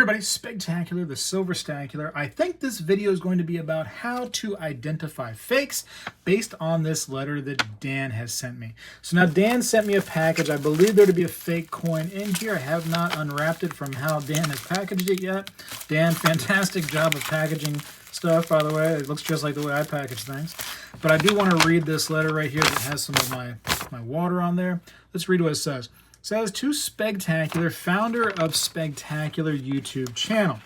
everybody, Spegtacular, the Silver Stacular. I think this video is going to be about how to identify fakes based on this letter that Dan has sent me. So now Dan sent me a package. I believe there to be a fake coin in here. I have not unwrapped it from how Dan has packaged it yet. Dan, fantastic job of packaging stuff, by the way. It looks just like the way I package things. But I do want to read this letter right here that has some of my water on there. Let's read what it says. It says, to Spegtacular, founder of Spegtacular YouTube channel.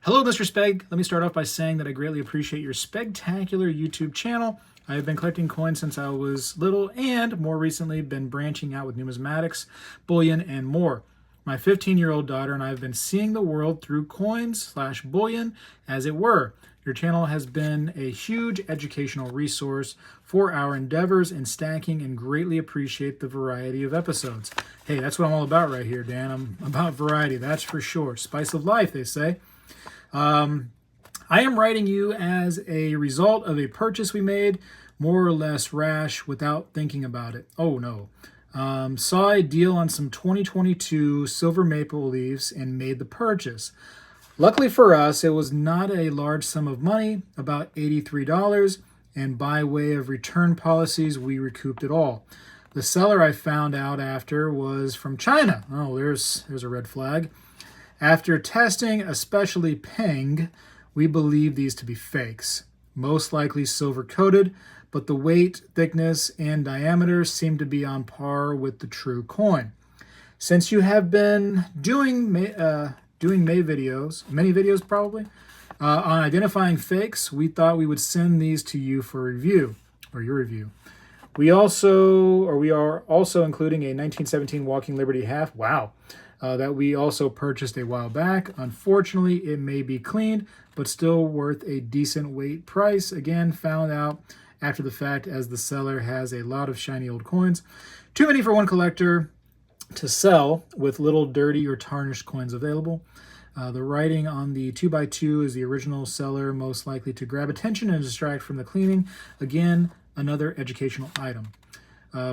Hello, Mr. Speg. Let me start off by saying that I greatly appreciate your Spegtacular YouTube channel. I have been collecting coins since I was little and more recently been branching out with numismatics, bullion, and more. My 15-year-old daughter and I have been seeing the world through coins/bullion, as it were. Your channel has been a huge educational resource for our endeavors in stacking and greatly appreciate the variety of episodes. Hey, that's what I'm all about right here, Dan. I'm about variety, that's for sure. Spice of life, they say. I am writing you as a result of a purchase we made, more or less rash without thinking about it. Oh, no. Saw a deal on some 2022 silver maple leaves and made the purchase. Luckily for us, it was not a large sum of money, about $83, and by way of return policies, we recouped it all. The seller, I found out after, was from China. Oh, there's a red flag. After testing, especially Peng, we believe these to be fakes. Most likely silver-coated, but the weight, thickness, and diameter seem to be on par with the true coin. Since you have been doing many videos probably, on identifying fakes, we thought we would send these to you for review, or your review. We are also including a 1917 Walking Liberty half, wow, that we also purchased a while back. Unfortunately, it may be cleaned, but still worth a decent weight price. Again, found out after the fact as the seller has a lot of shiny old coins. Too many for one collector to sell with little dirty or tarnished coins available. The writing on the 2x2 is the original seller most likely to grab attention and distract from the cleaning. Again, another educational item.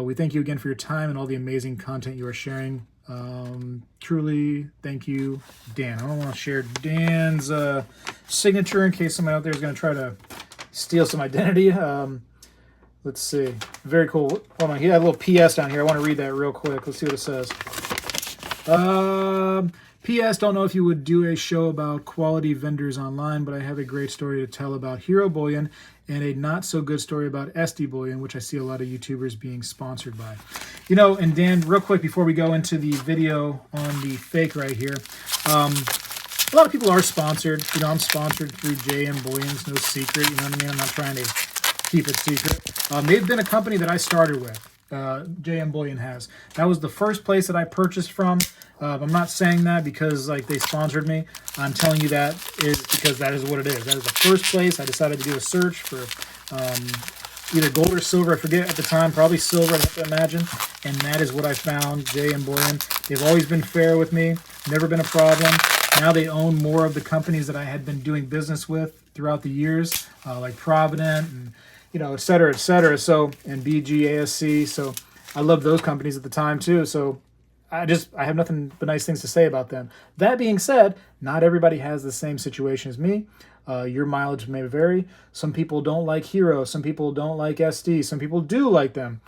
We thank you again for your time and all the amazing content you are sharing. Truly, thank you, Dan. I don't want to share Dan's signature in case somebody out there is going to try to steal some identity. Let's see. Very cool. Hold on. He had a little PS down here. I want to read that real quick. Let's see what it says. P.S. Don't know if you would do a show about quality vendors online, but I have a great story to tell about Hero Bullion and a not-so-good story about SD Bullion, which I see a lot of YouTubers being sponsored by. You know, and Dan, real quick before we go into the video on the fake right here, a lot of people are sponsored. You know, I'm sponsored through JM Bullions, no secret. You know what I mean? I'm not trying to keep it secret. They've been a company that I started with. JM Bullion has. That was the first place that I purchased from. I'm not saying that because like they sponsored me. I'm telling you that is because that is what it is. That is the first place I decided to do a search for either gold or silver. I forget at the time, probably silver, I have to imagine. And that is what I found, JM Bullion. They've always been fair with me, never been a problem. Now they own more of the companies that I had been doing business with throughout the years, like Provident and et cetera, et cetera. So, and BGASC. So I loved those companies at the time too. So I have nothing but nice things to say about them. That being said, not everybody has the same situation as me. Your mileage may vary. Some people don't like Hero. Some people don't like SD. Some people do like them.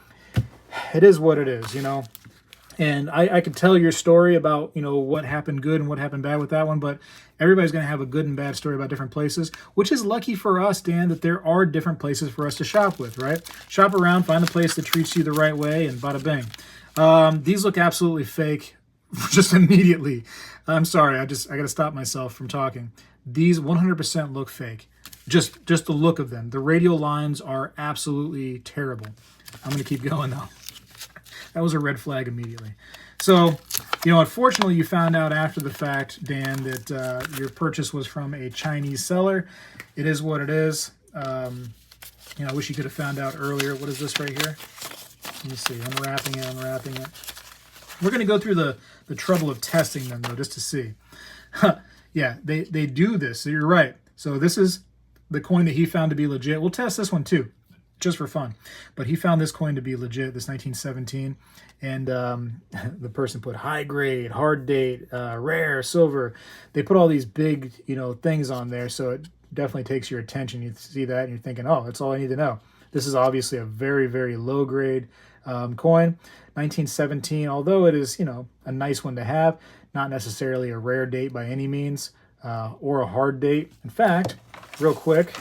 It is what it is, And I could tell your story about, what happened good and what happened bad with that one, but everybody's going to have a good and bad story about different places, which is lucky for us, Dan, that there are different places for us to shop with, right? Shop around, find a place that treats you the right way, and bada bing. These look absolutely fake just immediately. I'm sorry, I got to stop myself from talking. These 100% look fake. Just the look of them. The radial lines are absolutely terrible. I'm going to keep going, though. That was a red flag immediately. So, unfortunately, you found out after the fact, Dan, that your purchase was from a Chinese seller. It is what it is. I wish you could have found out earlier. What is this right here? Let me see. Unwrapping it. We're going to go through the trouble of testing them, though, just to see. Yeah, they do this. So you're right. So this is the coin that he found to be legit. We'll test this one, too. just for fun. But he found this coin to be legit, this 1917. And the person put high grade, hard date, rare, silver. They put all these big, things on there. So it definitely takes your attention. You see that and you're thinking, oh, that's all I need to know. This is obviously a very, very low grade coin. 1917, although it is, a nice one to have, not necessarily a rare date by any means, or a hard date. In fact, real quick,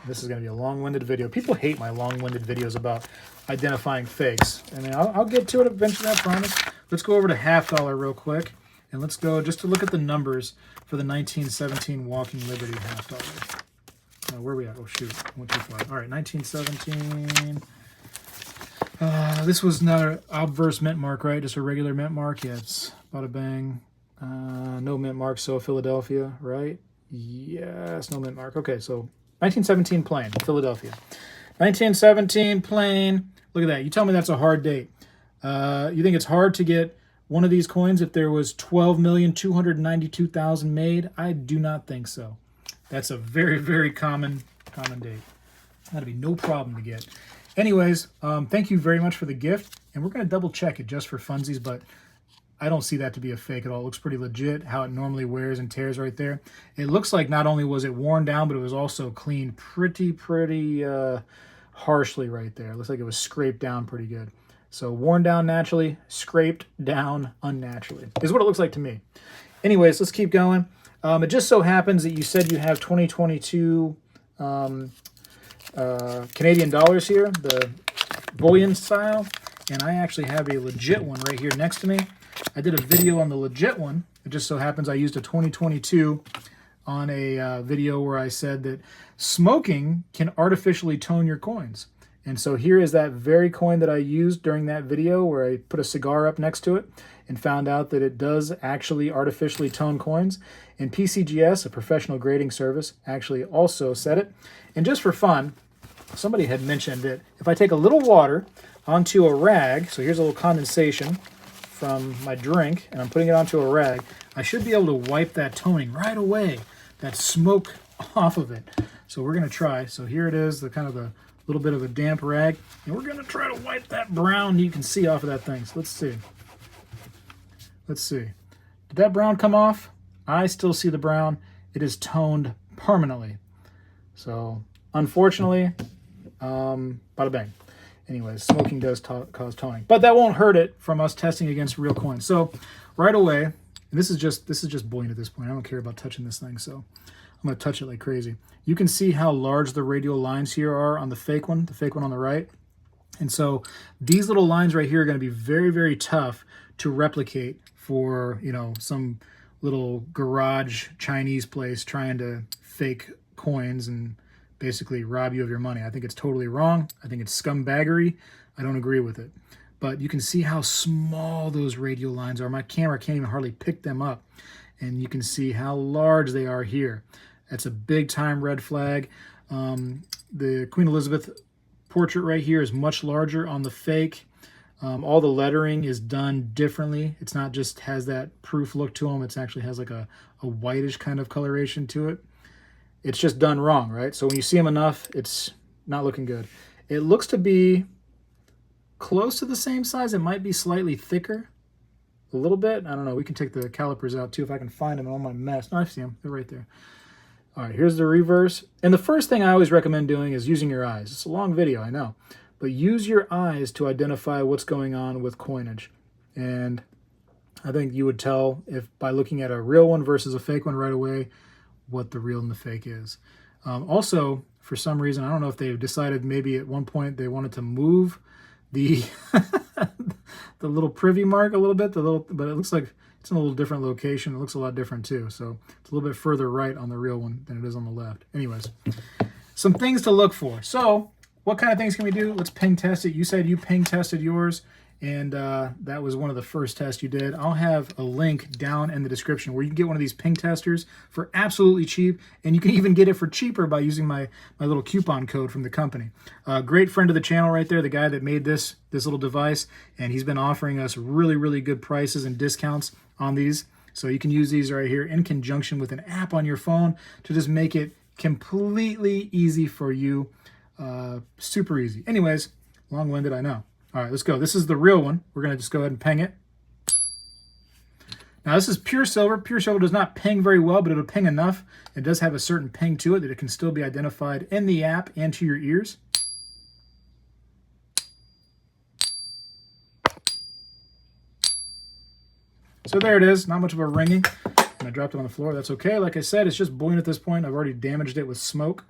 this is going to be a long-winded video. People hate my long-winded videos about identifying fakes. I mean, I'll get to it eventually, I promise. Let's go over to half dollar real quick, and let's go just to look at the numbers for the 1917 Walking Liberty half dollar. Where are we at? Oh, shoot. Went too far. All right, 1917. This was not an obverse mint mark, right? Just a regular mint mark. Yeah, it's bada bang. No mint mark, so Philadelphia, right? Yes, no mint mark. Okay, so 1917 plain, Philadelphia. 1917 plain. Look at that. You tell me that's a hard date. You think it's hard to get one of these coins if there was 12,292,000 made? I do not think so. That's a very, very common date. That'd be no problem to get. Anyways, thank you very much for the gift, and we're going to double check it just for funsies, but I don't see that to be a fake at all. It looks pretty legit, how it normally wears and tears right there. It looks like not only was it worn down, but it was also cleaned pretty harshly right there. It looks like it was scraped down pretty good. So worn down naturally, scraped down unnaturally is what it looks like to me. Anyways, let's keep going. It just so happens that you said you have 2022 Canadian dollars here, the bullion style, and I actually have a legit one right here next to me. I did a video on the legit one. It just so happens I used a 2022 on a video where I said that smoking can artificially tone your coins. And so here is that very coin that I used during that video where I put a cigar up next to it and found out that it does actually artificially tone coins. And PCGS, a professional grading service, actually also said it. And just for fun, somebody had mentioned that if I take a little water onto a rag, so here's a little condensation from my drink, and I'm putting it onto a rag, I should be able to wipe that toning right away, that smoke off of it. So we're going to try. So here it is, the kind of a little bit of a damp rag, and we're going to try to wipe that brown you can see off of that thing. So let's see. Let's see. Did that brown come off? I still see the brown. It is toned permanently. So unfortunately, bada bang. Anyways, smoking does cause toning, but that won't hurt it from us testing against real coins. So right away, and this is just bullion at this point. I don't care about touching this thing, so I'm going to touch it like crazy. You can see how large the radial lines here are on the fake one on the right. And so these little lines right here are going to be very, very tough to replicate for, some little garage Chinese place trying to fake coins and basically rob you of your money. I think it's totally wrong. I think it's scumbaggery. I don't agree with it. But you can see how small those radial lines are. My camera can't even hardly pick them up. And you can see how large they are here. That's a big time red flag. The Queen Elizabeth portrait right here is much larger on the fake. All the lettering is done differently. It's not just has that proof look to them. It actually has like a whitish kind of coloration to it. It's just done wrong, right? So when you see them enough, it's not looking good. It looks to be close to the same size. It might be slightly thicker, a little bit. I don't know. We can take the calipers out too if I can find them in all my mess. No, I see them. They're right there. All right, here's the reverse. And the first thing I always recommend doing is using your eyes. It's a long video, I know. But use your eyes to identify what's going on with coinage. And I think you would tell if by looking at a real one versus a fake one right away what the real and the fake is. Also, for some reason, I don't know if they've decided maybe at one point they wanted to move the the little privy mark a little bit, but it looks like it's in a little different location. It looks a lot different too. So it's a little bit further right on the real one than it is on the left. Anyways, some things to look for. So what kind of things can we do? Let's ping test it. You said you ping tested yours, and that was one of the first tests you did. I'll have a link down in the description where you can get one of these ping testers for absolutely cheap, and you can even get it for cheaper by using my little coupon code from the company. Great friend of the channel right there, the guy that made this little device, and he's been offering us really, really good prices and discounts on these. So you can use these right here in conjunction with an app on your phone to just make it completely easy for you Super easy. Anyways, long-winded, I know. All right, let's go. This is the real one. We're going to just go ahead and ping it. Now, this is pure silver. Pure silver does not ping very well, but it'll ping enough. It does have a certain ping to it that it can still be identified in the app and to your ears. So there it is. Not much of a ringing. And I dropped it on the floor. That's okay. Like I said, it's just bullion at this point. I've already damaged it with smoke.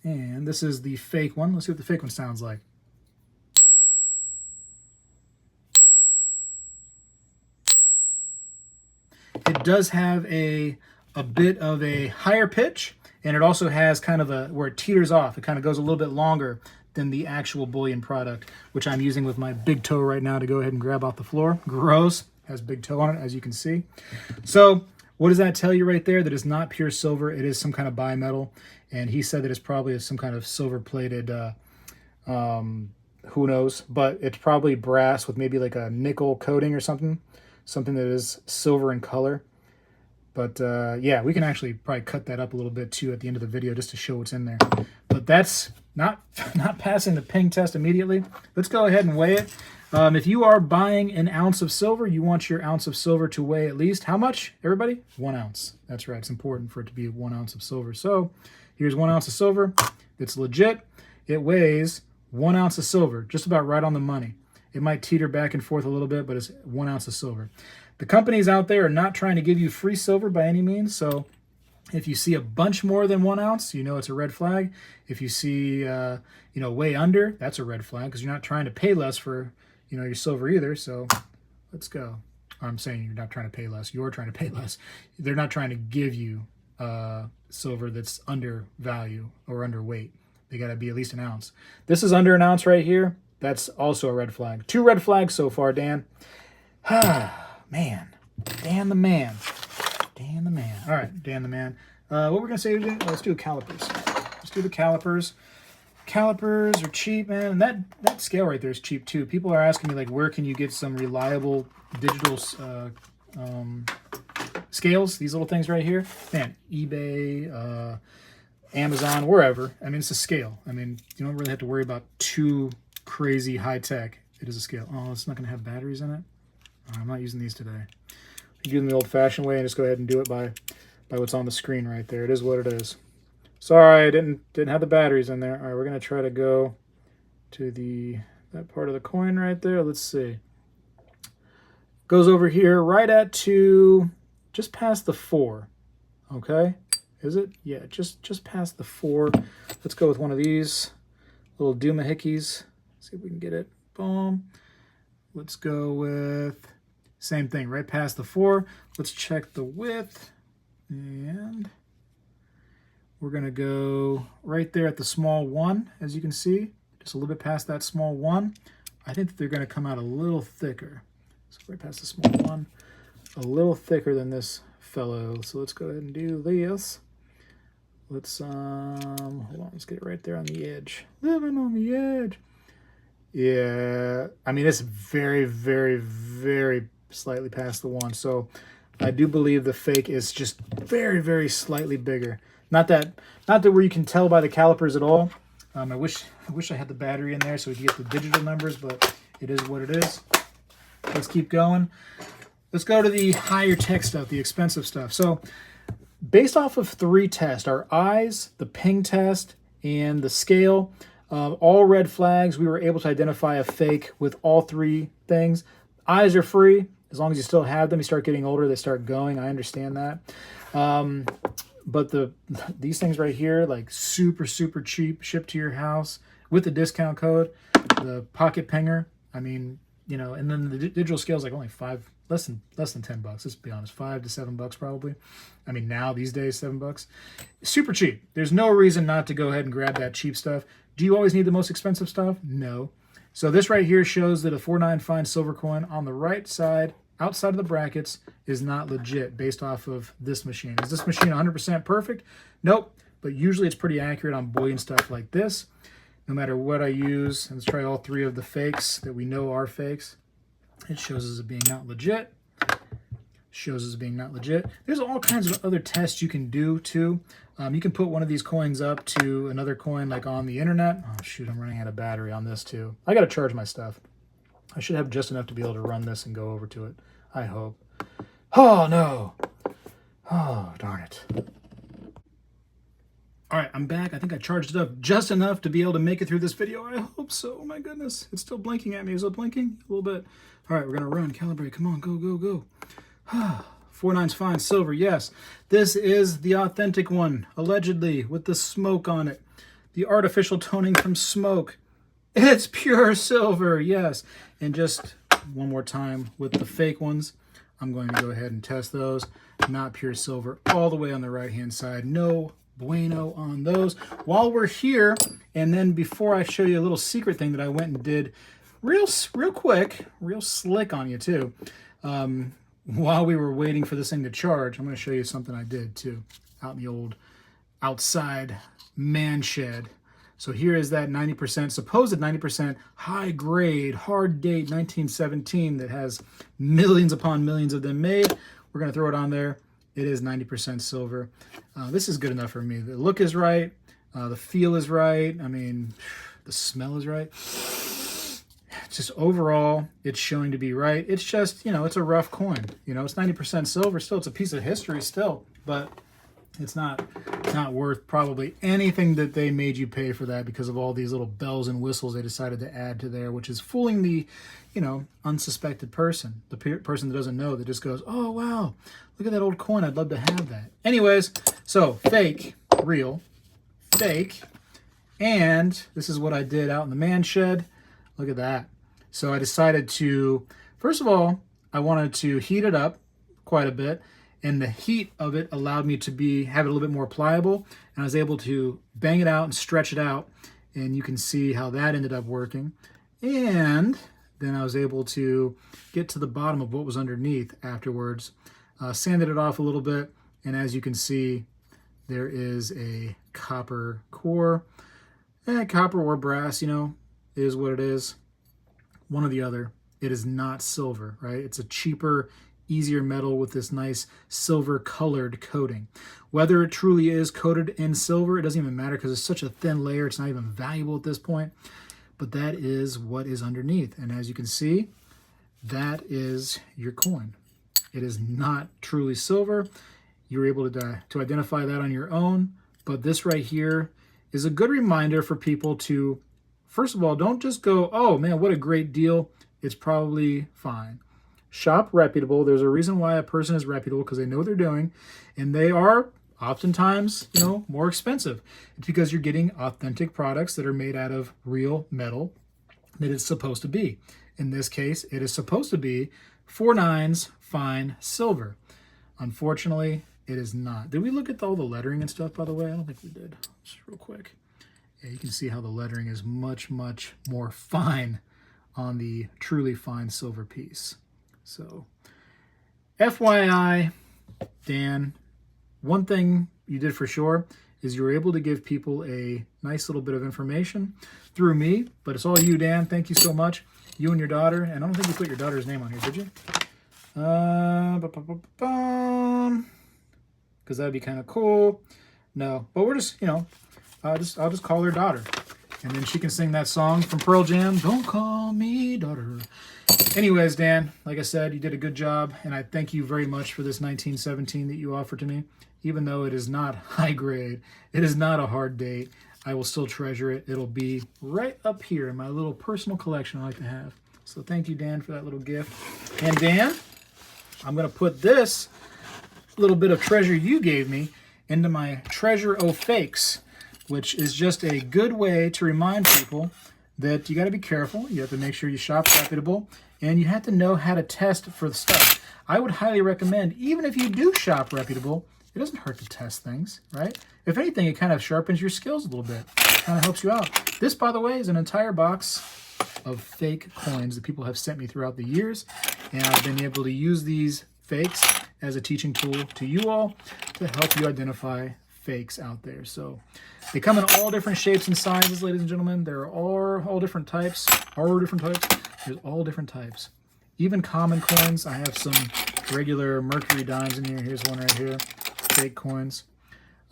And this is the fake one. Let's see what the fake one sounds like. It does have a bit of a higher pitch, and it also has kind of a, where it teeters off. It kind of goes a little bit longer than the actual bullion product, which I'm using with my big toe right now to go ahead and grab off the floor. Gross. Has big toe on it, as you can see. So what does that tell you right there? That it's not pure silver. It is some kind of bimetal, and he said that it's probably some kind of silver-plated, who knows, but it's probably brass with maybe like a nickel coating or something that is silver in color. But yeah, we can actually probably cut that up a little bit too at the end of the video just to show what's in there. But that's not passing the ping test immediately. Let's go ahead and weigh it. If you are buying an ounce of silver, you want your ounce of silver to weigh at least how much, everybody? 1 ounce. That's right. It's important for it to be 1 ounce of silver. So here's 1 ounce of silver. It's legit. It weighs 1 ounce of silver, just about right on the money. It might teeter back and forth a little bit, but it's 1 ounce of silver. The companies out there are not trying to give you free silver by any means. So if you see a bunch more than 1 ounce, you know it's a red flag. If you see, way under, that's a red flag because you're not trying to pay less for, your silver either. So let's go. I'm saying you're not trying to pay less. You're trying to pay less. They're not trying to give you silver that's under value or underweight. They got to be at least 1 ounce. This is under 1 ounce right here. That's also a red flag. 2 red flags so far, Dan. Man. Dan the man. Dan the man. All right, Dan the man. What we're going to say today, let's do calipers. Let's do the calipers. Calipers are cheap, man. And that scale right there is cheap too. People are asking me, like, where can you get some reliable digital scales? These little things right here. Man, eBay, Amazon, wherever. I mean, it's a scale. I mean, you don't really have to worry about too crazy high tech. It is a scale. Oh, it's not going to have batteries in it. Oh, I'm not using these today. You do them the old-fashioned way and just go ahead and do it by what's on the screen right there. It is what it is. Sorry, I didn't have the batteries in there. All right, we're going to try to go to that part of the coin right there. Let's see. Goes over here right at just past the 4. Okay? Is it? Yeah, just past the 4. Let's go with one of these little doohickeys. See if we can get it. Boom. Let's go with same thing, right past the 4. Let's check the width. And we're going to go right there at the small 1, as you can see. Just a little bit past that small 1. I think that they're going to come out a little thicker. So right past the small 1. A little thicker than this fellow. So let's go ahead and do this. Let's, hold on, let's get it right there on the edge. Living on the edge. Yeah, I mean, it's very, very, very slightly past the 1. So I do believe the fake is just very, very slightly bigger. Not that where you can tell by the calipers at all. I wish I had the battery in there so we could get the digital numbers, but it is what it is. Let's keep going. Let's go to the higher tech stuff, the expensive stuff. So based off of 3 tests, our eyes, the ping test, and the scale, all red flags, we were able to identify a fake with all 3 things. Eyes are free. As long as you still have them, you start getting older, they start going. I understand that. But these things right here, like super, super cheap, shipped to your house with the discount code, the pocket pinger. I mean, and then the digital scale is like only less than 10 bucks. Let's be honest, $5 to $7 probably. I mean, now these days, $7. Super cheap. There's no reason not to go ahead and grab that cheap stuff. Do you always need the most expensive stuff? No. So this right here shows that a 4.9 fine silver coin on the right side, outside of the brackets, is not legit based off of this machine. Is this machine 100% perfect? Nope. But usually it's pretty accurate on bullion stuff like this. No matter what I use, let's try all 3 of the fakes that we know are fakes. It shows as it being not legit. shows as being not legit. There's all kinds of other tests you can do too. You can put one of these coins up to another coin like on the internet. Oh shoot, I'm running out of battery on this too. I gotta charge my stuff. I should have just enough to be able to run this and go over to it. I hope. Oh no. Oh, darn it. All right, I'm back. I think I charged it up just enough to be able to make it through this video. I hope so. Oh my goodness. It's still blinking at me. Is it blinking? A little bit. All right, we're going to run, calibrate. Come on, go, go, go. 4-9's fine, silver, yes. This is the authentic one, allegedly, with the smoke on it. The artificial toning from smoke. It's pure silver, yes. And just one more time with the fake ones. I'm going to go ahead and test those. Not pure silver, all the way on the right-hand side. No bueno on those. While we're here, and then before I show you a little secret thing that I went and did real quick, real slick on you too, while we were waiting for this thing to charge, I'm going to show you something I did too out in the old outside man shed. So here is that 90%, supposed 90% high grade, hard date 1917 that has millions upon millions of them made. We're going to throw it on there. It is 90% silver. This is good enough for me. The look is right. The feel is right. I mean, the smell is right. Just overall, it's showing to be right. It's just, you know, it's a rough coin. You know, it's 90% silver still. It's a piece of history still, but it's not worth probably anything that they made you pay for that because of all these little bells and whistles they decided to add to there, which is fooling the, you know, unsuspected person, the person that doesn't know, that just goes, oh, wow, look at that old coin. I'd love to have that. Anyways, so fake, real, fake, and this is what I did out in the man shed. Look at that. So I decided to, first of all, I wanted to heat it up quite a bit, and the heat of it allowed me to have it a little bit more pliable, and I was able to bang it out and stretch it out, and you can see how that ended up working. And then I was able to get to the bottom of what was underneath afterwards, sanded it off a little bit, and as you can see, there is a copper core. Copper or brass, you know, is what it is. One or the other. It is not silver, right? It's a cheaper, easier metal with this nice silver colored coating. Whether it truly is coated in silver, it doesn't even matter because it's such a thin layer, it's not even valuable at this point. But that is what is underneath. And as you can see, that is your coin. It is not truly silver. You're able to identify that on your own. But this right here is a good reminder for people to, first of all, don't just go, oh man, what a great deal. It's probably fine. Shop reputable. There's a reason why a person is reputable, because they know what they're doing, and they are oftentimes, you know, more expensive. It's because you're getting authentic products that are made out of real metal that it's supposed to be. In this case, it is supposed to be 4-9's fine silver. Unfortunately, it is not. Did we look at all the lettering and stuff, by the way? I don't think we did. Just real quick. Yeah, you can see how the lettering is much, much more fine on the truly fine silver piece. So, FYI, Dan, one thing you did for sure is you were able to give people a nice little bit of information through me, but it's all you, Dan. Thank you so much. You and your daughter, and I don't think you put your daughter's name on here, did you? Because that'd be kind of cool. No, but we're just, you know, I'll just call her daughter. And then she can sing that song from Pearl Jam, Don't Call Me Daughter. Anyways, Dan, like I said, you did a good job, and I thank you very much for this 1917 that you offered to me. Even though it is not high grade, it is not a hard date, I will still treasure it. It'll be right up here in my little personal collection I like to have. So thank you, Dan, for that little gift. And Dan, I'm going to put this little bit of treasure you gave me into my Treasure O Fakes, which is just a good way to remind people that you got to be careful. You have to make sure you shop reputable, and you have to know how to test for the stuff. I would highly recommend, even if you do shop reputable, it doesn't hurt to test things, right? If anything, it kind of sharpens your skills a little bit. It kind of helps you out. This, by the way, is an entire box of fake coins that people have sent me throughout the years, and I've been able to use these fakes as a teaching tool to you all to help you identify fakes out there. So they come in all different shapes and sizes, ladies and gentlemen. There are all different types. There's all different types. Even common coins. I have some regular mercury dimes in here. Here's one right here, fake coins.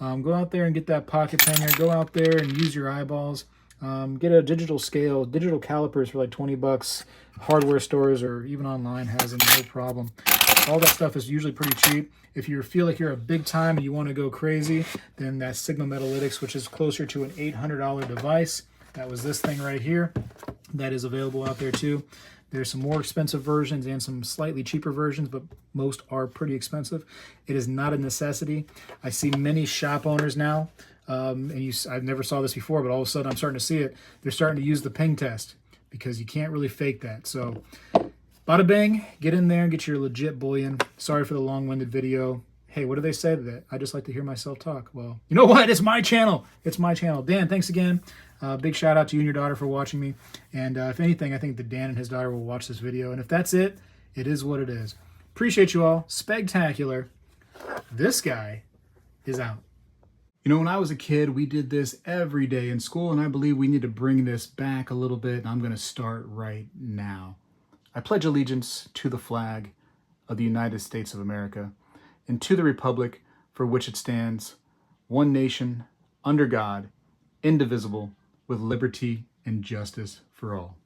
Go out there and get that pocket hanger. Go out there and use your eyeballs. Get a digital scale, digital calipers for like 20 bucks. Hardware stores or even online has them, no problem. All that stuff is usually pretty cheap. If you feel like you're a big time and you want to go crazy, then that Sigma Metalytics, which is closer to an $800 device. That was this thing right here. That is available out there too. There's some more expensive versions and some slightly cheaper versions, but most are pretty expensive. It is not a necessity. I see many shop owners now, I've never saw this before, but all of a sudden I'm starting to see it. They're starting to use the ping test because you can't really fake that. So bada bang, get in there and get your legit bullion. Sorry for the long-winded video. Hey, what do they say to that? I just like to hear myself talk. Well, you know what? It's my channel. It's my channel. Dan, thanks again. Big shout out to you and your daughter for watching me. And if anything, I think that Dan and his daughter will watch this video. And if that's it, it is what it is. Appreciate you all. Spegtacular. This guy is out. You know, when I was a kid, we did this every day in school, and I believe we need to bring this back a little bit, and I'm going to start right now. I pledge allegiance to the flag of the United States of America and to the republic for which it stands, one nation, under God, indivisible, with liberty and justice for all.